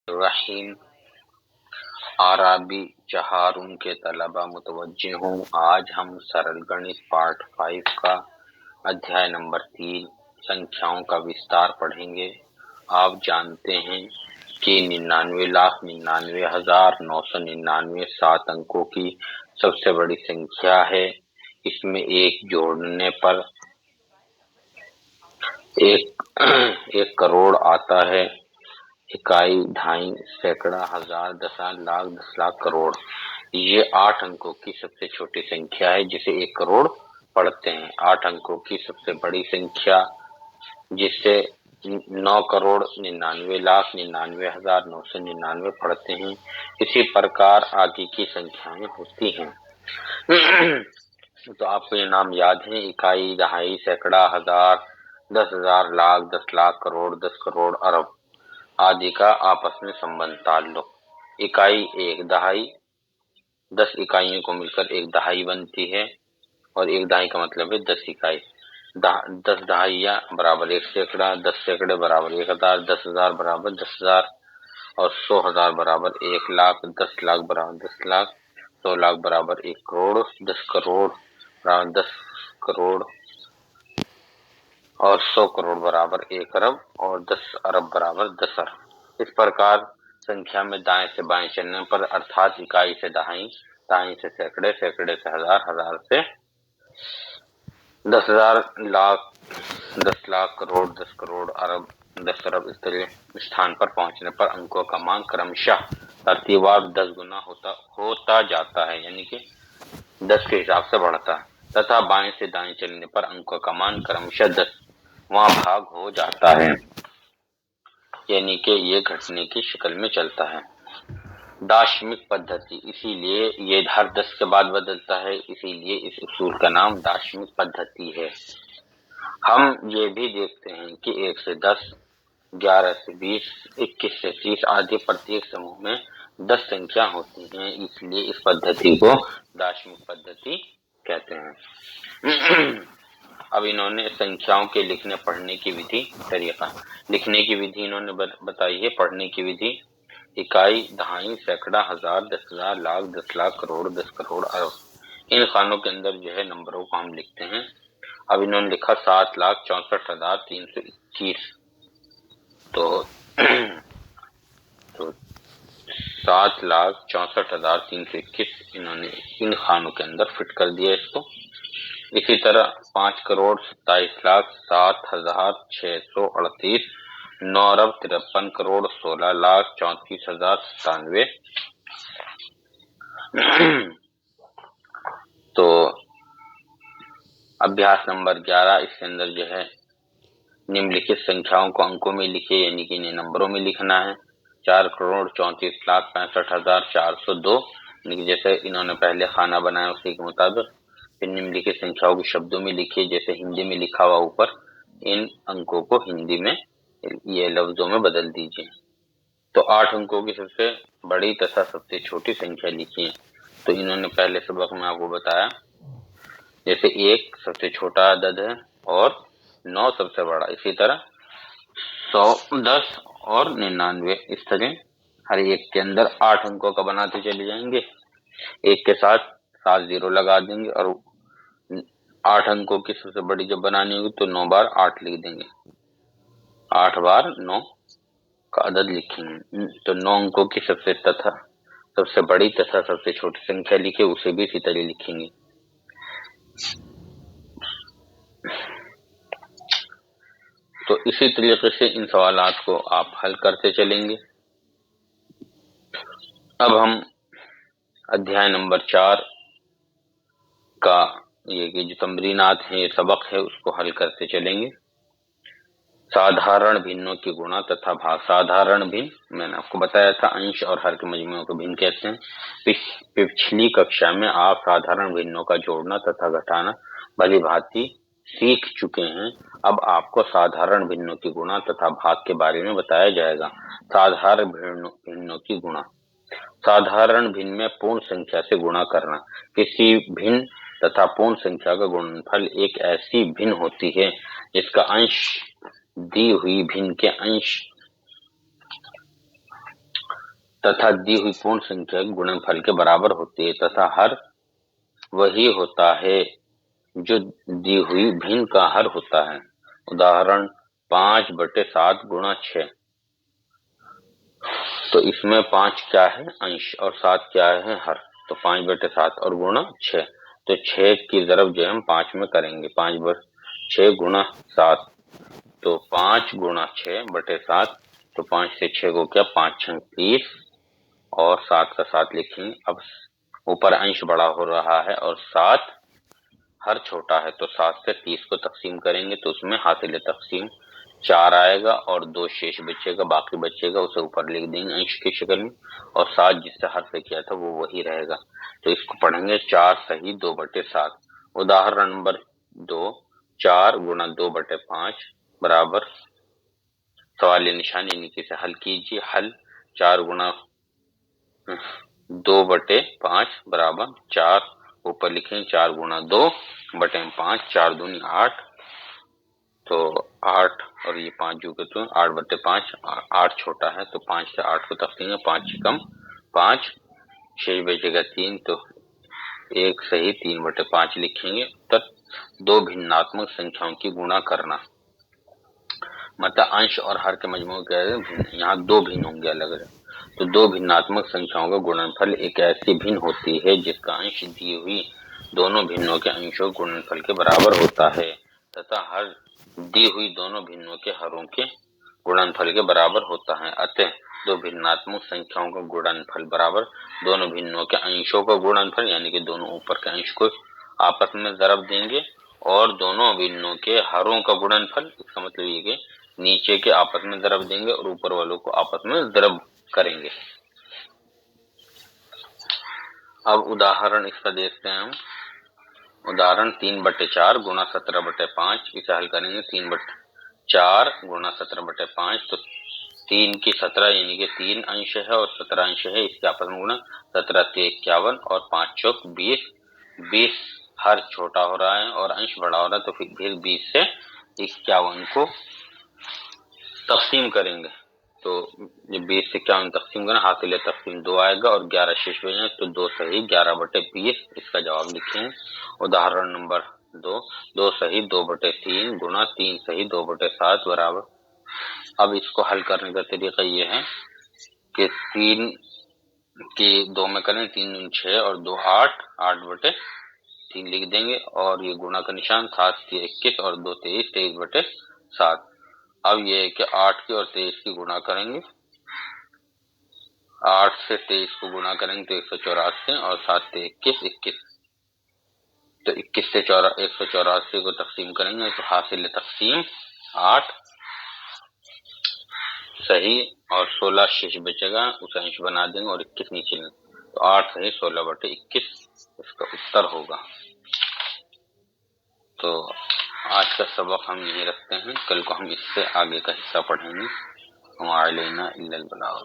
रहीम आराबी चहारून के तलबा मुतवज्जे हूँ। आज हम सरल गणित पार्ट 5 का अध्याय नंबर 3 संख्याओं का विस्तार पढ़ेंगे। आप जानते हैं कि 99,99,999 7 अंकों की सबसे बड़ी संख्या है। इसमें एक जोड़ने पर एक करोड़ आता है। इकाई, ढाई, सैकड़ा, हजार, दशा, लाख, 10 लाख, करोड़। ये 8 अंकों की सबसे छोटी संख्या है जिसे 1 करोड़ पढ़ते हैं। 8 अंकों की सबसे बड़ी संख्या जिसे 9,99,99,999 पढ़ते हैं। इसी प्रकार आगे की संख्याएं होती हैं। तो आपको ये नाम याद है: इकाई, दहाई, सैकड़ा, हजार, 10,000, लाख, 10 लाख, करोड़, 10 करोड़, अरब आदि का आपस में संबंध ताल लो। इकाई एक दहाई, 10 इकाइयों को मिलकर एक दहाई बनती है और एक दहाई का मतलब है 10 इकाई। 10 दहाइयां बराबर 1 सैकड़ा, 10 सैकड़े बराबर 1,000, 10,000 बराबर 10,000 और 100,000 बराबर 1 लाख, 10 लाख बराबर 10 लाख, 100 लाख बराबर 1 करोड़, 10 करोड़ बराबर 10 करोड़ और 100 करोड़ बराबर 1 अरब और 10 अरब बराबर 10 अरब। इस प्रकार संख्या में दाएं से बाएं चलने पर अर्थात इकाई से दहाई, दहाई से सैकड़े, सैकड़े से हजार, हजार से 10,000, लाख, 10 लाख, करोड़, 10 करोड़, अरब, 10 अरब इस तरह स्थान पर पहुंचने पर अंकों का मान क्रमशः तरतीबवार 10 गुना होता जाता है, यानी कि 10 के हिसाब से बढ़ता है, तथा बाएं से दाएं चलने पर अंकों का मान क्रमशः 10वां भाग हो जाता है, यानी कि ये घटने की शक्ल में चलता है। दाशमिक पद्धति, इसीलिए ये हर 10 के बाद बदलता है, इसीलिए इस उसूल का नाम दाशमिक पद्धति है। हम ये भी देखते हैं कि 1 से 10, 11 से 20, 21 से 30 आदि प्रत्येक समूह में 10 संख्या होती हैं, इसलिए इस पद्धति को दाशमिक पद्धति कहते हैं। अब इन्होंने संख्याओं के लिखने पढ़ने की विधि, तरीका लिखने की विधि इन्होंने बताई है। पढ़ने की विधि: इकाई, दहाई, सैकड़ा, हजार, 10,000, लाख, 10 लाख, करोड़, 10 करोड़, अरब। इन खानों के अंदर जो है नंबरों को हम लिखते हैं। अब इन्होंने लिखा 7,64,321। तो 7,64,321 इन्होंने इन खानों के अंदर फिट कर दिया इसको। इसी तरह 5,27,07,638, 9 अरब 53 करोड़, 16 लाख 34,097। तो अभ्यास नंबर 11, इसके अंदर जो है निम्नलिखित संख्याओं को अंकों में लिखिए, यानी कि इन्हें नंबरों में लिखना है। 4,34,65,402, जैसे इन्होंने पहले खाना बनाया उसी के मुताबिक। फिर निम्नलिखित संख्याओं को शब्दों में लिखिए, जैसे हिंदी में लिखा हुआ ऊपर। इन अंकों को हिंदी में ये लफ्जों में बदल दीजिए। तो 8 अंकों की सबसे बड़ी तथा सबसे छोटी संख्या लिखिए। तो इन्होंने पहले सबक में आपको बताया, जैसे 1 सबसे छोटा अदद है और 9 सबसे बड़ा। इसी तरह 100, 10 और 99, इस तरह हर एक के अंदर 8 अंकों का बनाते चले जाएंगे। एक के साथ 7 जीरो लगा देंगे और 8 अंकों की सबसे बड़ी जब बनानी होगी तो 9 बार 8 लिख देंगे। 8 बार 9 का अदद लिखेंगे। तो 9 अंकों की सबसे बड़ी तथा सबसे छोटी संख्या लिखे, उसे भी इसी तरह लिखेंगे। तो इसी तरीके से इन सवालात को आप हल करते चलेंगे। अब हम अध्याय नंबर 4 का ये जो तमरीनात है, ये सबक है, उसको हल करते चलेंगे। साधारण भिन्नों की गुणा तथा भाग। साधारण भिन्न मैंने आपको बताया था, अंश और हर के मजमूओं को भिन्न कहते हैं। पिछली कक्षा में आप साधारण भिन्नों का जोड़ना तथा घटाना भली भांति सीख चुके हैं। अब आपको साधारण भिन्नों की गुणा तथा भाग के बारे में बताया जाएगा। साधारण भिन्नों की गुणा। साधारण भिन्न में पूर्ण संख्या से गुणा करना। किसी भिन्न तथा पूर्ण संख्या का गुणनफल एक ऐसी भिन्न होती है जिसका अंश दी हुई भिन्न के अंश तथा दी हुई पूर्ण संख्या गुणनफल के बराबर होती है तथा हर वही होता है जो दी हुई भिन्न का हर होता है। उदाहरण 5/7 गुणा 6। तो इसमें 5 क्या है अंश और 7 क्या है हर। तो 5/7 और गुणा 6। तो 6 की ज़रब जो हम 5 में करेंगे, 5/6 गुणा 7। तो 5 गुणा 6/7। तो 5 से 6 को क्या 5 छंग 30 और 7 का 7 लिखेंगे। अब ऊपर अंश बड़ा हो रहा है और 7 हर छोटा है, तो 7 से 30 को तकसीम करेंगे तो उसमें हासिल तकसीम 4 आएगा और 2 शेष बचेगा, बाकी बचेगा उसे ऊपर लिख देंगे अंश की शक्ल में, और 7 जिससे हर से किया था वो वही रहेगा। तो इसको पढ़ेंगे 4 सही 2/7। उदाहरण नंबर 2, 4 गुणा 2/5 बराबर सवाल निशानी नीचे से हल कीजिए। हल 4 गुणा 2/5 बराबर 4, ऊपर लिखें 4 गुणा 2/5, 4 दूनी 8। तो 8 और ये 5 जो के तो 8/5, 8 छोटा है तो 5 से 8 को तकसीम है, 5 कम 5, शेष बचेगा 3। तो 1 सही 3/5 लिखेंगे। उत्तर दो भिन्नात्मक संख्याओं की गुणा करना, मतलब अंश और हर के मजमू के भिन्न, यहाँ दो भिन्न होंगे अलग अलग। तो दो भिन्नात्मक संख्याओं का गुणनफल एक ऐसी भिन्न होती है जिसका अंश दी हुई दोनों भिन्नों के अंशों गुणनफल के बराबर होता है तथा हर दी हुई दोनों भिन्नों के हरों के गुणनफल के बराबर होता है। अतः दो भिन्नात्मक संख्याओं का गुणनफल बराबर दोनों भिन्नों के अंशों का गुणनफल, यानी कि दोनों ऊपर के अंश को आपस में ज़रब देंगे और दोनों भिन्नों के हरों का गुणनफल, इसका मतलब ये कि नीचे के आपस में ज़रब देंगे और ऊपर वालों को आपस में ज़रब करेंगे। अब उदाहरण इसका देखते हैं हम। उदाहरण 3/4 गुणा 17/5, इसे हल करेंगे। 3/4 गुणा 17/5, तो 3 की 17 यानी कि 3 अंश है और 17 अंश है, इसके आपस में गुणा 17 से 51 और 5 चौक 20। 20 हर छोटा हो रहा है और अंश बड़ा हो रहा है, तो फिर 20 से 51 को तकसीम करेंगे। तो जब 20 से 51 तकसीम करें हासिल तकसीम 2 आएगा और 11 शेष बचेंगे, तो 2 सही 11/20 इसका जवाब लिखेंगे। उदाहरण नंबर 2, 2 सही 2/3 गुणा 3 सही 2/7 बराबर। अब इसको हल करने का तरीका ये है कि 3 के 2 में करें, 3 दूनी 6 और 2 8, 8/3 लिख देंगे और ये गुणा का निशान, 7 से 21 और 2 23, 23/7। अब ये है कि 8 की और 23 की गुणा करेंगे। 8 से 23 को गुणा करेंगे तो 184 और 7 से 21, 21। तो 21 से 184 को तकसीम करेंगे तो हासिल तकसीम 8 सही और 16 शेष बचेगा, उसे अंश बना देंगे और 21 नीचे लेंगे। तो 8 सही 16/21 इसका उत्तर होगा। तो आज का सबक हम यही रखते हैं, कल को हम इससे आगे का हिस्सा पढ़ेंगे। वमा अलैना इल्लल बलाग।